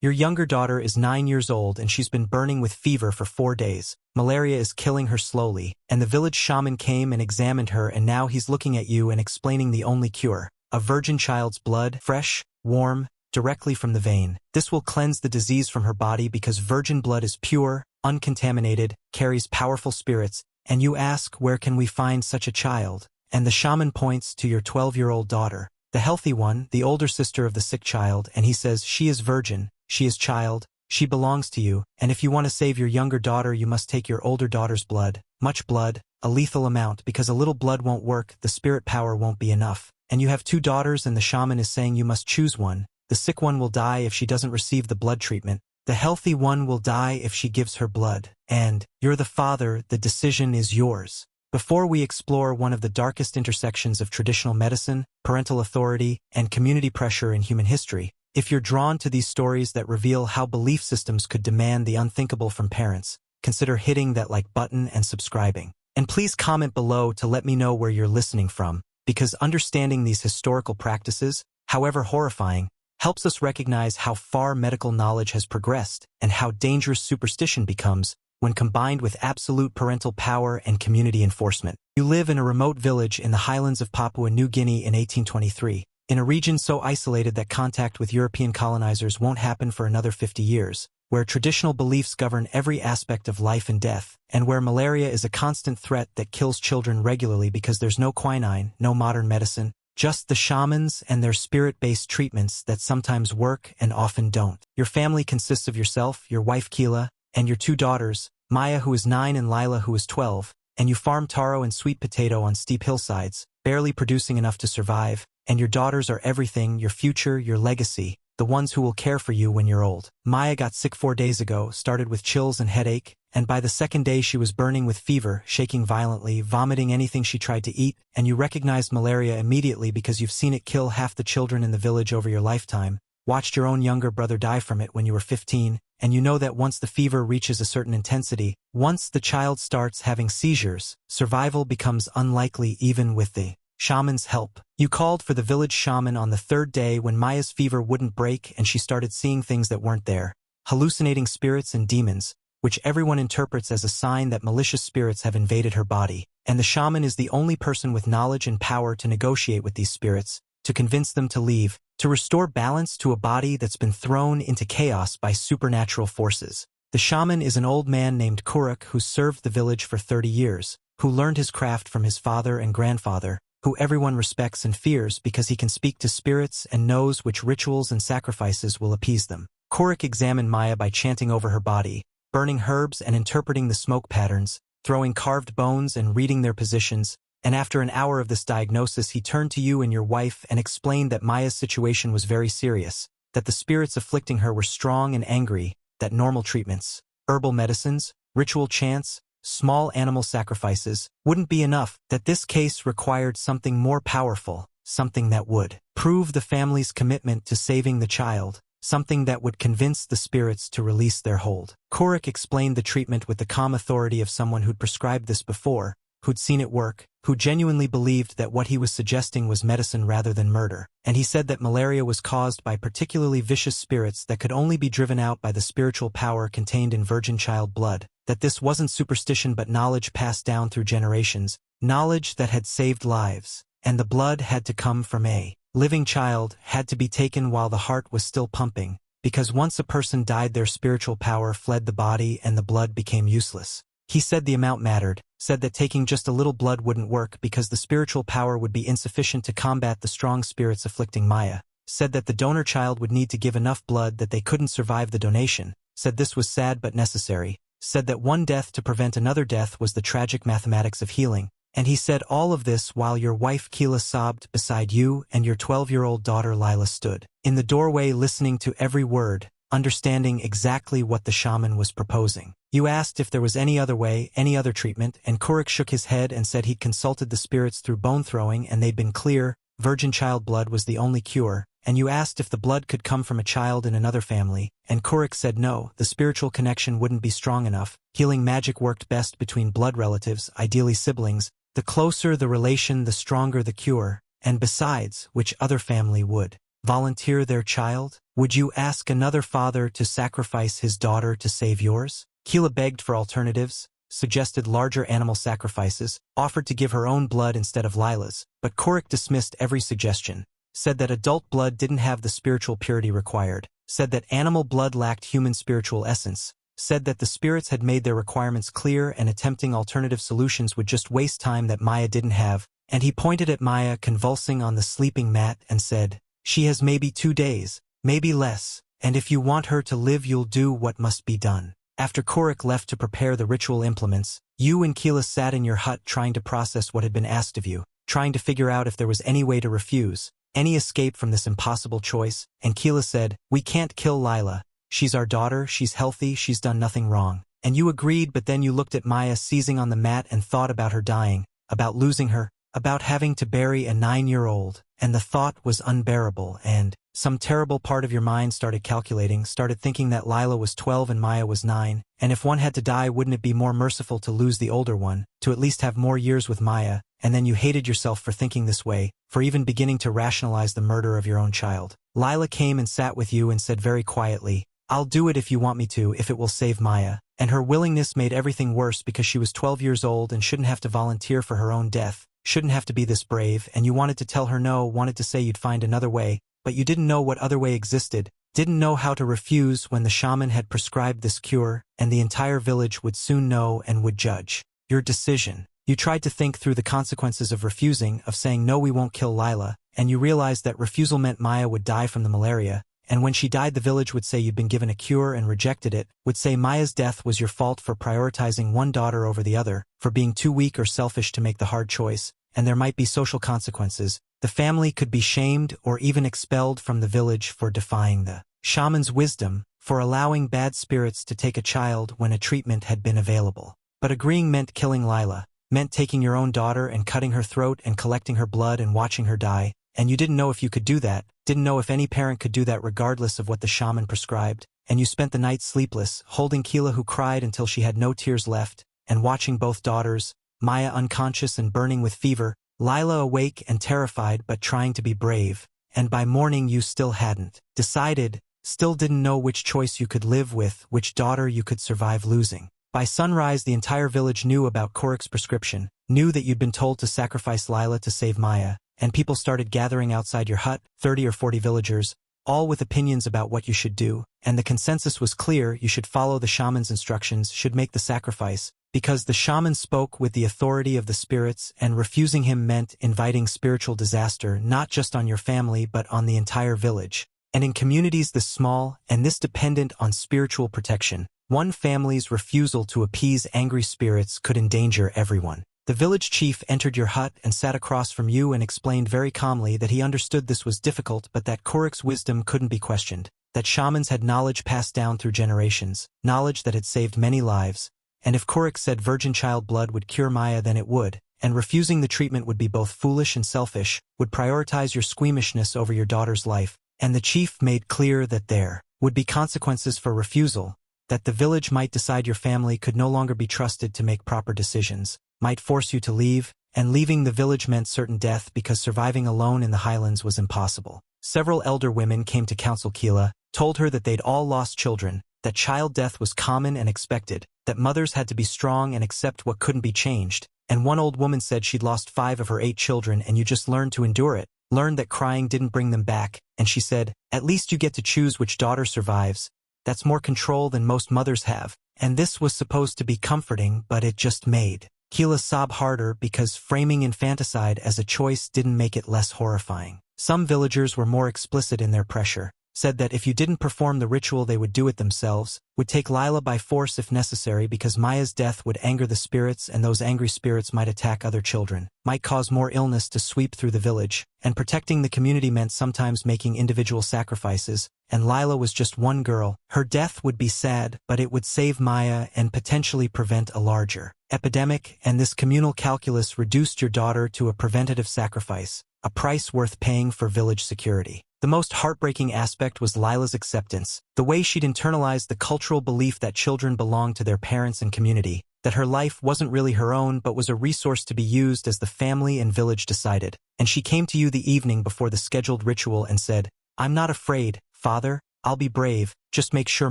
Your younger daughter is 9 years old and she's been burning with fever for 4 days. Malaria is killing her slowly, and the village shaman came and examined her, and now he's looking at you and explaining the only cure. A virgin child's blood, fresh, warm, directly from the vein. This will cleanse the disease from her body because virgin blood is pure, uncontaminated, carries powerful spirits, and you ask, where can we find such a child? And the shaman points to your 12-year-old daughter, the healthy one, the older sister of the sick child, and he says, she is virgin, she is child, she belongs to you, and if you want to save your younger daughter you must take your older daughter's blood, much blood, a lethal amount, because a little blood won't work, the spirit power won't be enough. And you have 2 daughters and the shaman is saying you must choose one. The sick one will die if she doesn't receive the blood treatment. The healthy one will die if she gives her blood. And, you're the father, the decision is yours. Before we explore one of the darkest intersections of traditional medicine, parental authority, and community pressure in human history, if you're drawn to these stories that reveal how belief systems could demand the unthinkable from parents, consider hitting that like button and subscribing. And please comment below to let me know where you're listening from, because understanding these historical practices, however horrifying, helps us recognize how far medical knowledge has progressed and how dangerous superstition becomes when combined with absolute parental power and community enforcement. You live in a remote village in the highlands of Papua New Guinea in 1823, in a region so isolated that contact with European colonizers won't happen for another 50 years, where traditional beliefs govern every aspect of life and death, and where malaria is a constant threat that kills children regularly because there's no quinine, no modern medicine, just the shamans and their spirit-based treatments that sometimes work and often don't. Your family consists of yourself, your wife Keela, and your 2 daughters, Maya who is 9 and Lila who is 12, and you farm taro and sweet potato on steep hillsides, barely producing enough to survive, and your daughters are everything, your future, your legacy, the ones who will care for you when you're old. Maya got sick 4 days ago, started with chills and headache, and by the 2nd day she was burning with fever, shaking violently, vomiting anything she tried to eat, and you recognized malaria immediately because you've seen it kill half the children in the village over your lifetime, watched your own younger brother die from it when you were 15, and you know that once the fever reaches a certain intensity, once the child starts having seizures, survival becomes unlikely even with the shaman's help. You called for the village shaman on the 3rd day when Maya's fever wouldn't break and she started seeing things that weren't there, hallucinating spirits and demons, which everyone interprets as a sign that malicious spirits have invaded her body. And the shaman is the only person with knowledge and power to negotiate with these spirits, to convince them to leave, to restore balance to a body that's been thrown into chaos by supernatural forces. The shaman is an old man named Kuruk who served the village for 30 years, who learned his craft from his father and grandfather, who everyone respects and fears because he can speak to spirits and knows which rituals and sacrifices will appease them. Kuruk examined Maya by chanting over her body, burning herbs and interpreting the smoke patterns, throwing carved bones and reading their positions, and after an hour of this diagnosis he turned to you and your wife and explained that Maya's situation was very serious, that the spirits afflicting her were strong and angry, that normal treatments, herbal medicines, ritual chants, small animal sacrifices wouldn't be enough, that this case required something more powerful, something that would prove the family's commitment to saving the child, something that would convince the spirits to release their hold. Kuruk explained the treatment with the calm authority of someone who'd prescribed this before, who'd seen it work, who genuinely believed that what he was suggesting was medicine rather than murder. And he said that malaria was caused by particularly vicious spirits that could only be driven out by the spiritual power contained in virgin child blood, that this wasn't superstition but knowledge passed down through generations, knowledge that had saved lives, and the blood had to come from a living child, had to be taken while the heart was still pumping, because once a person died their spiritual power fled the body and the blood became useless. He said the amount mattered, said that taking just a little blood wouldn't work because the spiritual power would be insufficient to combat the strong spirits afflicting Maya, said that the donor child would need to give enough blood that they couldn't survive the donation, said this was sad but necessary, said that one death to prevent another death was the tragic mathematics of healing, and he said all of this while your wife Keela sobbed beside you and your 12-year-old daughter Lila stood in the doorway listening to every word, understanding exactly what the shaman was proposing. You asked if there was any other way, any other treatment, and Kuruk shook his head and said he'd consulted the spirits through bone throwing and they'd been clear, virgin child blood was the only cure, and you asked if the blood could come from a child in another family, and Kuruk said no, the spiritual connection wouldn't be strong enough, healing magic worked best between blood relatives, ideally siblings, the closer the relation the stronger the cure, and besides, which other family would Volunteer their child? Would you ask another father to sacrifice his daughter to save yours? Keela begged for alternatives, suggested larger animal sacrifices, offered to give her own blood instead of Lila's, but Korik dismissed every suggestion, said that adult blood didn't have the spiritual purity required, said that animal blood lacked human spiritual essence, said that the spirits had made their requirements clear and attempting alternative solutions would just waste time that Maya didn't have, and he pointed at Maya convulsing on the sleeping mat and said, "She has maybe 2 days, maybe less, and if you want her to live you'll do what must be done." After Korik left to prepare the ritual implements, you and Keela sat in your hut trying to process what had been asked of you, trying to figure out if there was any way to refuse, any escape from this impossible choice, and Keela said, "We can't kill Lila. She's our daughter, she's healthy, she's done nothing wrong." And you agreed, but then you looked at Maya seizing on the mat and thought about her dying, about losing her, about having to bury a 9-year-old, and the thought was unbearable, and some terrible part of your mind started calculating, started thinking that Lila was 12 and Maya was 9, and if one had to die, wouldn't it be more merciful to lose the older one, to at least have more years with Maya? And then you hated yourself for thinking this way, for even beginning to rationalize the murder of your own child. Lila came and sat with you and said very quietly, "I'll do it if you want me to, if it will save Maya." And her willingness made everything worse because she was 12 years old and shouldn't have to volunteer for her own death, shouldn't have to be this brave, and you wanted to tell her no, wanted to say you'd find another way, but you didn't know what other way existed, didn't know how to refuse when the shaman had prescribed this cure, and the entire village would soon know and would judge your decision. You tried to think through the consequences of refusing, of saying no, we won't kill Lila, and you realized that refusal meant Maya would die from the malaria, and when she died the village would say you'd been given a cure and rejected it, would say Maya's death was your fault for prioritizing one daughter over the other, for being too weak or selfish to make the hard choice, and there might be social consequences. The family could be shamed or even expelled from the village for defying the shaman's wisdom, for allowing bad spirits to take a child when a treatment had been available. But agreeing meant killing Lila, meant taking your own daughter and cutting her throat and collecting her blood and watching her die, and you didn't know if you could do that, didn't know if any parent could do that regardless of what the shaman prescribed, and you spent the night sleepless, holding Keela who cried until she had no tears left, and watching both daughters, Maya unconscious and burning with fever, Lila awake and terrified but trying to be brave, and by morning you still hadn't decided, still didn't know which choice you could live with, which daughter you could survive losing. By sunrise the entire village knew about Korik's prescription, knew that you'd been told to sacrifice Lila to save Maya, and people started gathering outside your hut, 30 or 40 villagers, all with opinions about what you should do, and the consensus was clear: you should follow the shaman's instructions, should make the sacrifice, because the shaman spoke with the authority of the spirits, and refusing him meant inviting spiritual disaster not just on your family but on the entire village. And in communities this small, and this dependent on spiritual protection, one family's refusal to appease angry spirits could endanger everyone. The village chief entered your hut and sat across from you and explained very calmly that he understood this was difficult but that Korik's wisdom couldn't be questioned, that shamans had knowledge passed down through generations, knowledge that had saved many lives, and if Korik said virgin child blood would cure Maya then it would, and refusing the treatment would be both foolish and selfish, would prioritize your squeamishness over your daughter's life, and the chief made clear that there would be consequences for refusal, that the village might decide your family could no longer be trusted to make proper decisions, might force you to leave, and leaving the village meant certain death because surviving alone in the highlands was impossible. Several elder women came to counsel Keela, told her that they'd all lost children, that child death was common and expected, that mothers had to be strong and accept what couldn't be changed, and one old woman said she'd lost 5 of her 8 children and you just learned to endure it, learned that crying didn't bring them back, and she said, "At least you get to choose which daughter survives. That's more control than most mothers have," and this was supposed to be comforting, but it just made Keela sob harder because framing infanticide as a choice didn't make it less horrifying. Some villagers were more explicit in their pressure, said that if you didn't perform the ritual they would do it themselves, would take Lila by force if necessary because Maya's death would anger the spirits and those angry spirits might attack other children, might cause more illness to sweep through the village, and protecting the community meant sometimes making individual sacrifices, and Lila was just one girl. Her death would be sad, but it would save Maya and potentially prevent a larger epidemic, and this communal calculus reduced your daughter to a preventative sacrifice, a price worth paying for village security. The most heartbreaking aspect was Lila's acceptance, the way she'd internalized the cultural belief that children belonged to their parents and community, that her life wasn't really her own but was a resource to be used as the family and village decided. And she came to you the evening before the scheduled ritual and said, I'm not afraid, father. I'll be brave. Just make sure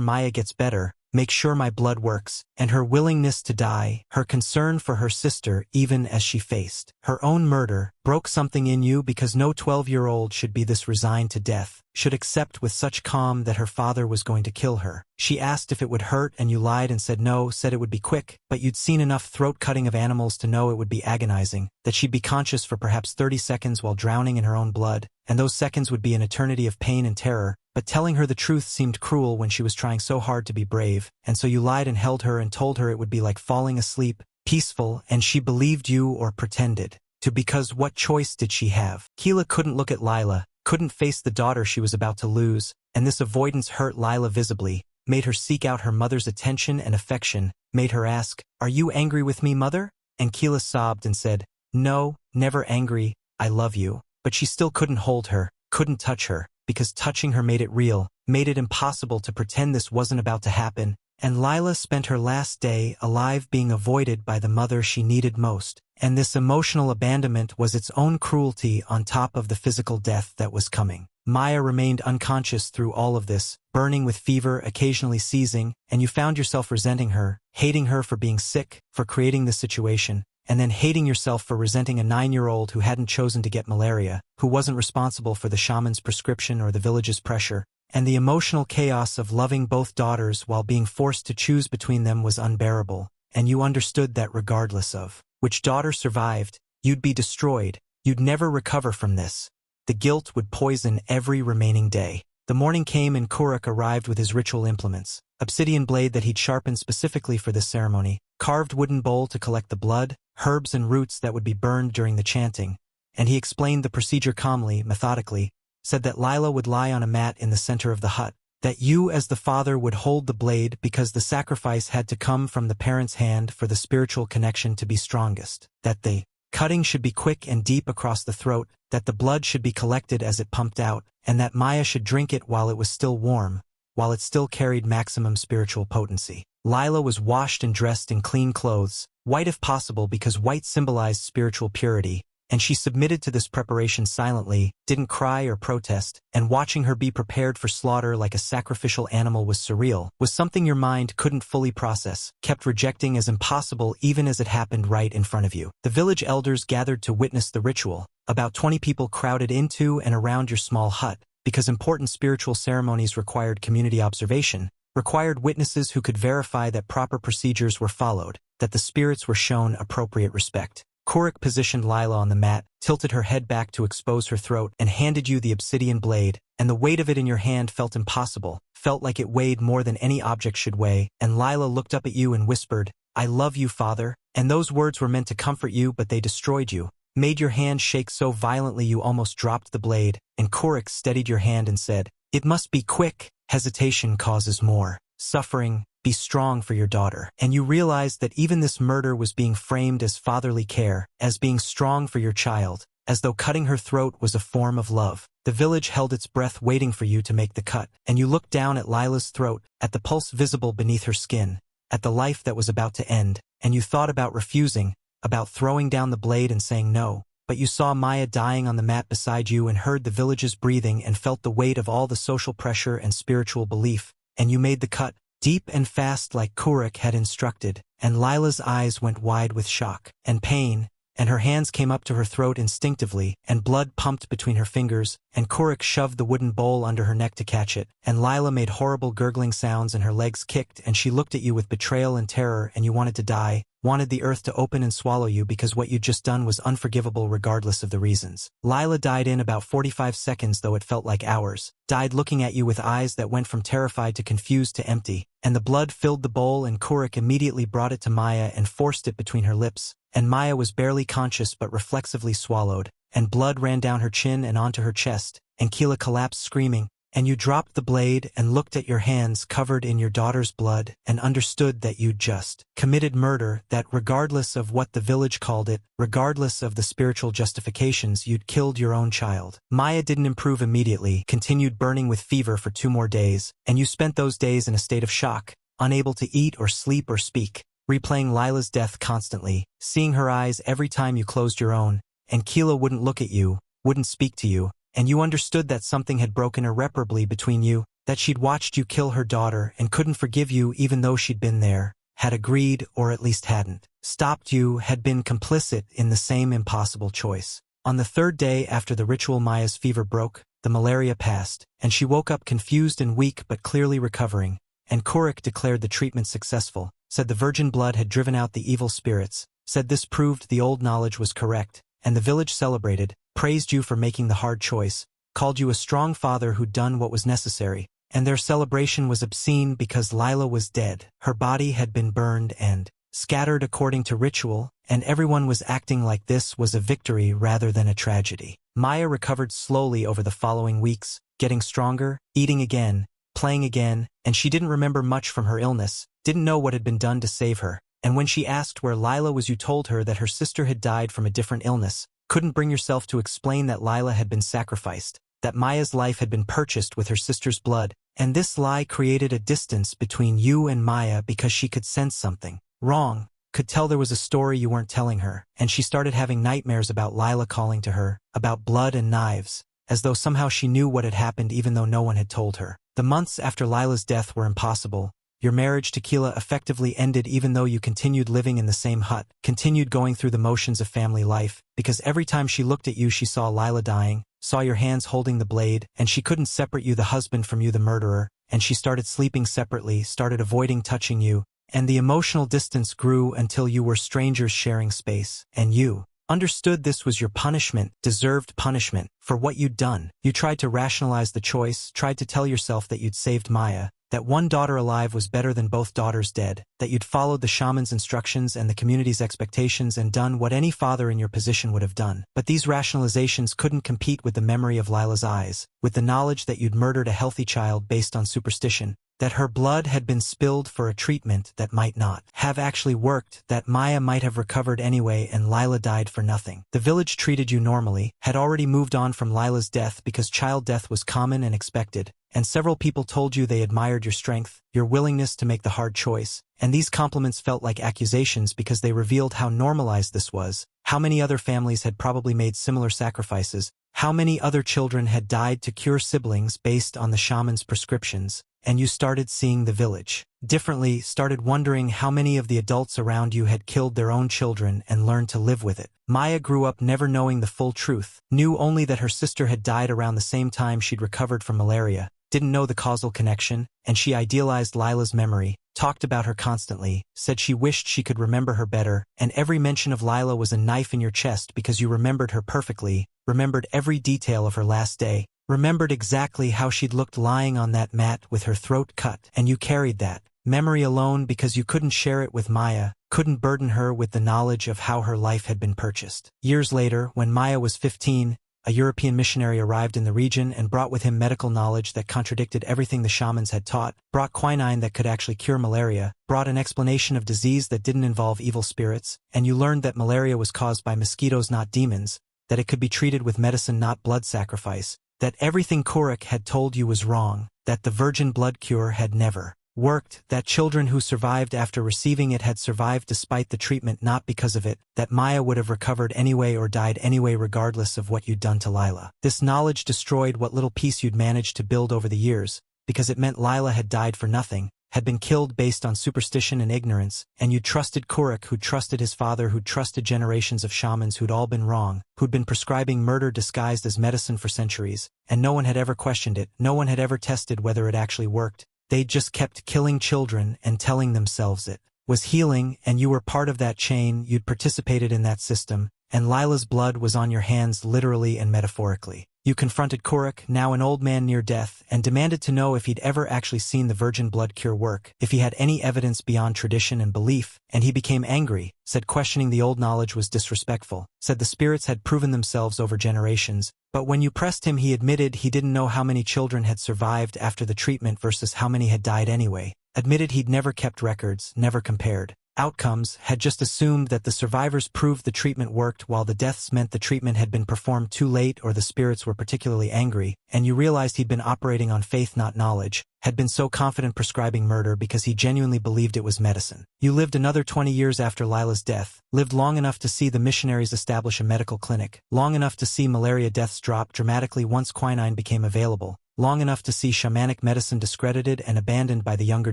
Maya gets better. Make sure my blood works, and her willingness to die, her concern for her sister even as she faced her own murder, broke something in you because no 12-year-old should be this resigned to death, should accept with such calm that her father was going to kill her. She asked if it would hurt and you lied and said no, said it would be quick, but you'd seen enough throat-cutting of animals to know it would be agonizing, that she'd be conscious for perhaps 30 seconds while drowning in her own blood, and those seconds would be an eternity of pain and terror. But telling her the truth seemed cruel when she was trying so hard to be brave, and so you lied and held her and told her it would be like falling asleep, peaceful, and she believed you or pretended to, because what choice did she have? Keela couldn't look at Lila, couldn't face the daughter she was about to lose, and this avoidance hurt Lila visibly, made her seek out her mother's attention and affection, made her ask, "Are you angry with me, mother?" And Keela sobbed and said, "No, never angry, I love you." But she still couldn't hold her, couldn't touch her, because touching her made it real, made it impossible to pretend this wasn't about to happen, and Lila spent her last day alive being avoided by the mother she needed most, and this emotional abandonment was its own cruelty on top of the physical death that was coming. Maya remained unconscious through all of this, burning with fever, occasionally seizing, and you found yourself resenting her, hating her for being sick, for creating this situation, and then hating yourself for resenting a 9-year-old who hadn't chosen to get malaria, who wasn't responsible for the shaman's prescription or the village's pressure, and the emotional chaos of loving both daughters while being forced to choose between them was unbearable, and you understood that regardless of which daughter survived, you'd be destroyed, you'd never recover from this. The guilt would poison every remaining day. The morning came and Kuruk arrived with his ritual implements, obsidian blade that he'd sharpened specifically for this ceremony, carved wooden bowl to collect the blood, herbs and roots that would be burned during the chanting, and he explained the procedure calmly, methodically, said that Lila would lie on a mat in the center of the hut, that you as the father would hold the blade because the sacrifice had to come from the parent's hand for the spiritual connection to be strongest, that the cutting should be quick and deep across the throat, that the blood should be collected as it pumped out, and that Maya should drink it while it was still warm, while it still carried maximum spiritual potency. Lila was washed and dressed in clean clothes, white if possible because white symbolized spiritual purity, and she submitted to this preparation silently, didn't cry or protest, and watching her be prepared for slaughter like a sacrificial animal was surreal, was something your mind couldn't fully process, kept rejecting as impossible even as it happened right in front of you. The village elders gathered to witness the ritual. About 20 people crowded into and around your small hut, because important spiritual ceremonies required community observation, required witnesses who could verify that proper procedures were followed, that the spirits were shown appropriate respect. Kuruk positioned Lila on the mat, tilted her head back to expose her throat, and handed you the obsidian blade, and the weight of it in your hand felt impossible, felt like it weighed more than any object should weigh, and Lila looked up at you and whispered, "I love you, father," and those words were meant to comfort you but they destroyed you, made your hand shake so violently you almost dropped the blade, and Kuruk steadied your hand and said, "It must be quick, hesitation causes more suffering, be strong for your daughter." And you realized that even this murder was being framed as fatherly care, as being strong for your child, as though cutting her throat was a form of love. The village held its breath waiting for you to make the cut, and you looked down at Lila's throat, at the pulse visible beneath her skin, at the life that was about to end, and you thought about refusing, about throwing down the blade and saying no, but you saw Maya dying on the mat beside you and heard the village's breathing and felt the weight of all the social pressure and spiritual belief, and you made the cut, deep and fast like Kuruk had instructed, and Lila's eyes went wide with shock and pain, and her hands came up to her throat instinctively, and blood pumped between her fingers, and Kuruk shoved the wooden bowl under her neck to catch it, and Lila made horrible gurgling sounds and her legs kicked, and she looked at you with betrayal and terror, and you wanted to die, wanted the earth to open and swallow you because what you'd just done was unforgivable regardless of the reasons. Lila died in about 45 seconds, though it felt like hours, died looking at you with eyes that went from terrified to confused to empty, and the blood filled the bowl, and Kuruk immediately brought it to Maya and forced it between her lips, and Maya was barely conscious but reflexively swallowed, and blood ran down her chin and onto her chest, and Keela collapsed screaming, and you dropped the blade and looked at your hands covered in your daughter's blood and understood that you'd just committed murder, that regardless of what the village called it, regardless of the spiritual justifications, you'd killed your own child. Maya didn't improve immediately, continued burning with fever for 2 more days, and you spent those days in a state of shock, unable to eat or sleep or speak, replaying Lila's death constantly, seeing her eyes every time you closed your own, and Keela wouldn't look at you, wouldn't speak to you, and you understood that something had broken irreparably between you, that she'd watched you kill her daughter and couldn't forgive you even though she'd been there, had agreed or at least hadn't stopped you, had been complicit in the same impossible choice. On the third day after the ritual, Maya's fever broke, the malaria passed, and she woke up confused and weak but clearly recovering, and Kurik declared the treatment successful, said the virgin blood had driven out the evil spirits, said this proved the old knowledge was correct, and the village celebrated, praised you for making the hard choice, called you a strong father who'd done what was necessary, and their celebration was obscene because Lila was dead. Her body had been burned and scattered according to ritual, and everyone was acting like this was a victory rather than a tragedy. Maya recovered slowly over the following weeks, getting stronger, eating again, playing again, and she didn't remember much from her illness, didn't know what had been done to save her, and when she asked where Lila was, you told her that her sister had died from a different illness, couldn't bring yourself to explain that Lila had been sacrificed, that Maya's life had been purchased with her sister's blood, and this lie created a distance between you and Maya because she could sense something wrong, could tell there was a story you weren't telling her, and she started having nightmares about Lila calling to her, about blood and knives, as though somehow she knew what had happened even though no one had told her. The months after Lila's death were impossible. Your marriage to Keela effectively ended even though you continued living in the same hut, continued going through the motions of family life, because every time she looked at you she saw Lila dying, saw your hands holding the blade, and she couldn't separate you the husband from you the murderer, and she started sleeping separately, started avoiding touching you, and the emotional distance grew until you were strangers sharing space, and you understood this was your punishment, deserved punishment, for what you'd done. You tried to rationalize the choice, tried to tell yourself that you'd saved Maya, that one daughter alive was better than both daughters dead, that you'd followed the shaman's instructions and the community's expectations and done what any father in your position would have done. But these rationalizations couldn't compete with the memory of Lila's eyes, with the knowledge that you'd murdered a healthy child based on superstition, that her blood had been spilled for a treatment that might not have actually worked, that Maya might have recovered anyway and Lila died for nothing. The village treated you normally, had already moved on from Lila's death because child death was common and expected, and several people told you they admired your strength, your willingness to make the hard choice, and these compliments felt like accusations because they revealed how normalized this was, how many other families had probably made similar sacrifices, how many other children had died to cure siblings based on the shaman's prescriptions, and you started seeing the village differently, started wondering how many of the adults around you had killed their own children and learned to live with it. Maya grew up never knowing the full truth, knew only that her sister had died around the same time she'd recovered from malaria, didn't know the causal connection, and she idealized Lila's memory, talked about her constantly, said she wished she could remember her better, and every mention of Lila was a knife in your chest because you remembered her perfectly, remembered every detail of her last day, remembered exactly how she'd looked lying on that mat with her throat cut, and you carried that memory alone because you couldn't share it with Maya, couldn't burden her with the knowledge of how her life had been purchased. Years later, when Maya was 15, a European missionary arrived in the region and brought with him medical knowledge that contradicted everything the shamans had taught, brought quinine that could actually cure malaria, brought an explanation of disease that didn't involve evil spirits, and you learned that malaria was caused by mosquitoes, not demons, that it could be treated with medicine, not blood sacrifice, that everything Kurik had told you was wrong, that the virgin blood cure had never worked, that children who survived after receiving it had survived despite the treatment, not because of it, that Maya would have recovered anyway or died anyway regardless of what you'd done to Lila. This knowledge destroyed what little peace you'd managed to build over the years, because it meant Lila had died for nothing, had been killed based on superstition and ignorance, and you trusted Kurik, who'd trusted his father, who'd trusted generations of shamans who'd all been wrong, who'd been prescribing murder disguised as medicine for centuries, and no one had ever questioned it, no one had ever tested whether it actually worked. They'd just kept killing children and telling themselves it was healing, and you were part of that chain, you'd participated in that system, and Lila's blood was on your hands literally and metaphorically. You confronted Kurik, now an old man near death, and demanded to know if he'd ever actually seen the virgin blood cure work, if he had any evidence beyond tradition and belief, and he became angry, said questioning the old knowledge was disrespectful, said the spirits had proven themselves over generations, but when you pressed him he admitted he didn't know how many children had survived after the treatment versus how many had died anyway, admitted he'd never kept records, never compared, outcomes had just assumed that the survivors proved the treatment worked while the deaths meant the treatment had been performed too late or the spirits were particularly angry, and you realized he'd been operating on faith not knowledge, had been so confident prescribing murder because he genuinely believed it was medicine. You lived another 20 years after Lila's death, lived long enough to see the missionaries establish a medical clinic, long enough to see malaria deaths drop dramatically once quinine became available, long enough to see shamanic medicine discredited and abandoned by the younger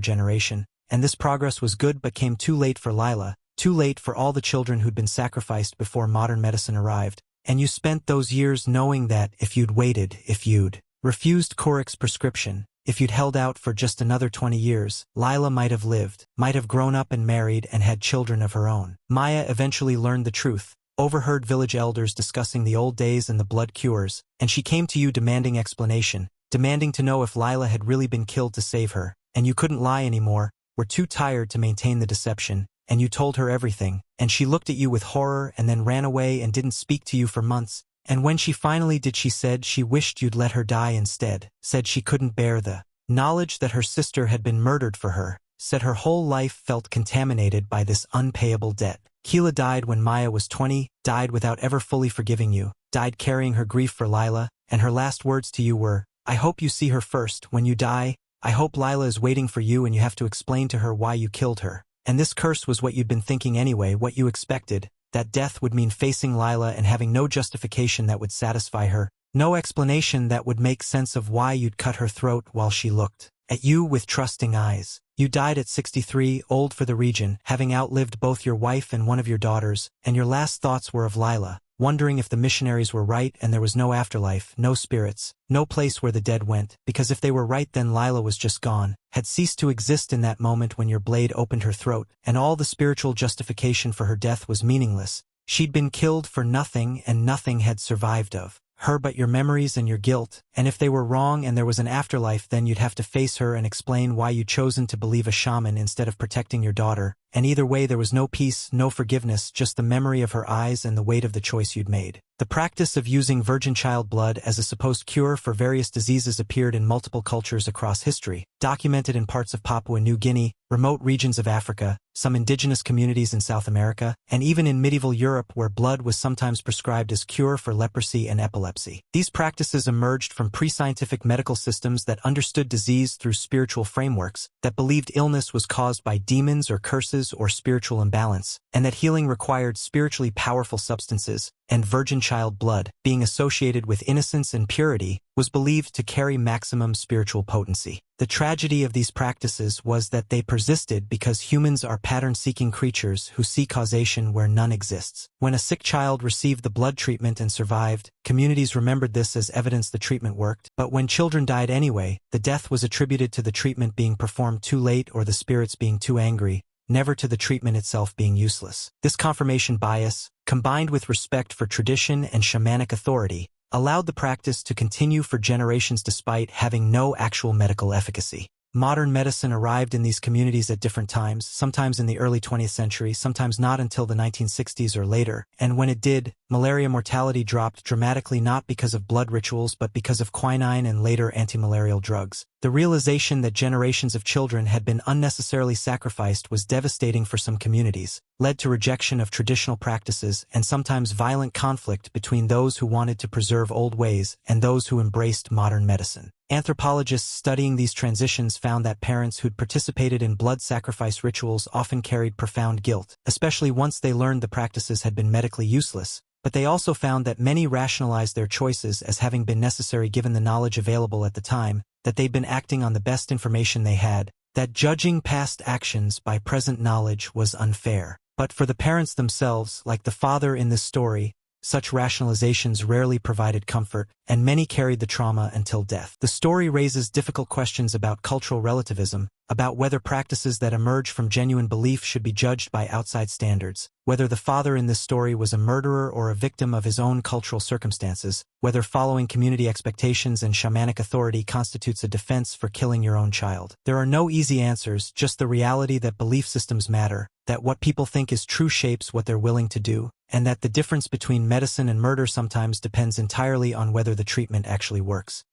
generation, and this progress was good but came too late for Lila, too late for all the children who'd been sacrificed before modern medicine arrived, and you spent those years knowing that if you'd waited, if you'd refused Korik's prescription, if you'd held out for just another 20 years, Lila might have lived, might have grown up and married and had children of her own. Maya eventually learned the truth, overheard village elders discussing the old days and the blood cures, and she came to you demanding explanation, demanding to know if Lila had really been killed to save her, and you couldn't lie anymore, were too tired to maintain the deception, and you told her everything, and she looked at you with horror and then ran away and didn't speak to you for months, and when she finally did she said she wished you'd let her die instead, said she couldn't bear the knowledge that her sister had been murdered for her, said her whole life felt contaminated by this unpayable debt. Keela died when Maya was 20, died without ever fully forgiving you, died carrying her grief for Lila, and her last words to you were, "I hope you see her first when you die. I hope Lila is waiting for you and you have to explain to her why you killed her." And this curse was what you'd been thinking anyway, what you expected, that death would mean facing Lila and having no justification that would satisfy her, no explanation that would make sense of why you'd cut her throat while she looked at you with trusting eyes. You died at 63, old for the region, having outlived both your wife and one of your daughters, and your last thoughts were of Lila, wondering if the missionaries were right and there was no afterlife, no spirits, no place where the dead went, because if they were right then Lila was just gone, had ceased to exist in that moment when your blade opened her throat, and all the spiritual justification for her death was meaningless. She'd been killed for nothing and nothing had survived of her but your memories and your guilt, and if they were wrong and there was an afterlife then you'd have to face her and explain why you'd chosen to believe a shaman instead of protecting your daughter, and either way there was no peace, no forgiveness, just the memory of her eyes and the weight of the choice you'd made. The practice of using virgin child blood as a supposed cure for various diseases appeared in multiple cultures across history, documented in parts of Papua New Guinea, remote regions of Africa, some indigenous communities in South America, and even in medieval Europe where blood was sometimes prescribed as cure for leprosy and epilepsy. These practices emerged from pre-scientific medical systems that understood disease through spiritual frameworks, that believed illness was caused by demons or curses or spiritual imbalance, and that healing required spiritually powerful substances, and virgin child blood, being associated with innocence and purity, was believed to carry maximum spiritual potency. The tragedy of these practices was that they persisted because humans are pattern-seeking creatures who see causation where none exists. When a sick child received the blood treatment and survived, communities remembered this as evidence the treatment worked, but when children died anyway, the death was attributed to the treatment being performed too late or the spirits being too angry, never to the treatment itself being useless. This confirmation bias, combined with respect for tradition and shamanic authority, allowed the practice to continue for generations despite having no actual medical efficacy. Modern medicine arrived in these communities at different times, sometimes in the early 20th century, sometimes not until the 1960s or later, and when it did, malaria mortality dropped dramatically not because of blood rituals but because of quinine and later antimalarial drugs. The realization that generations of children had been unnecessarily sacrificed was devastating for some communities, led to rejection of traditional practices and sometimes violent conflict between those who wanted to preserve old ways and those who embraced modern medicine. Anthropologists studying these transitions found that parents who'd participated in blood sacrifice rituals often carried profound guilt, especially once they learned the practices had been medically useless, but they also found that many rationalized their choices as having been necessary given the knowledge available at the time, that they'd been acting on the best information they had, that judging past actions by present knowledge was unfair. But for the parents themselves, like the father in this story, such rationalizations rarely provided comfort, and many carried the trauma until death. The story raises difficult questions about cultural relativism, about whether practices that emerge from genuine belief should be judged by outside standards, whether the father in this story was a murderer or a victim of his own cultural circumstances, whether following community expectations and shamanic authority constitutes a defense for killing your own child. There are no easy answers, just the reality that belief systems matter, that what people think is true shapes what they're willing to do, and that the difference between medicine and murder sometimes depends entirely on whether the treatment actually works.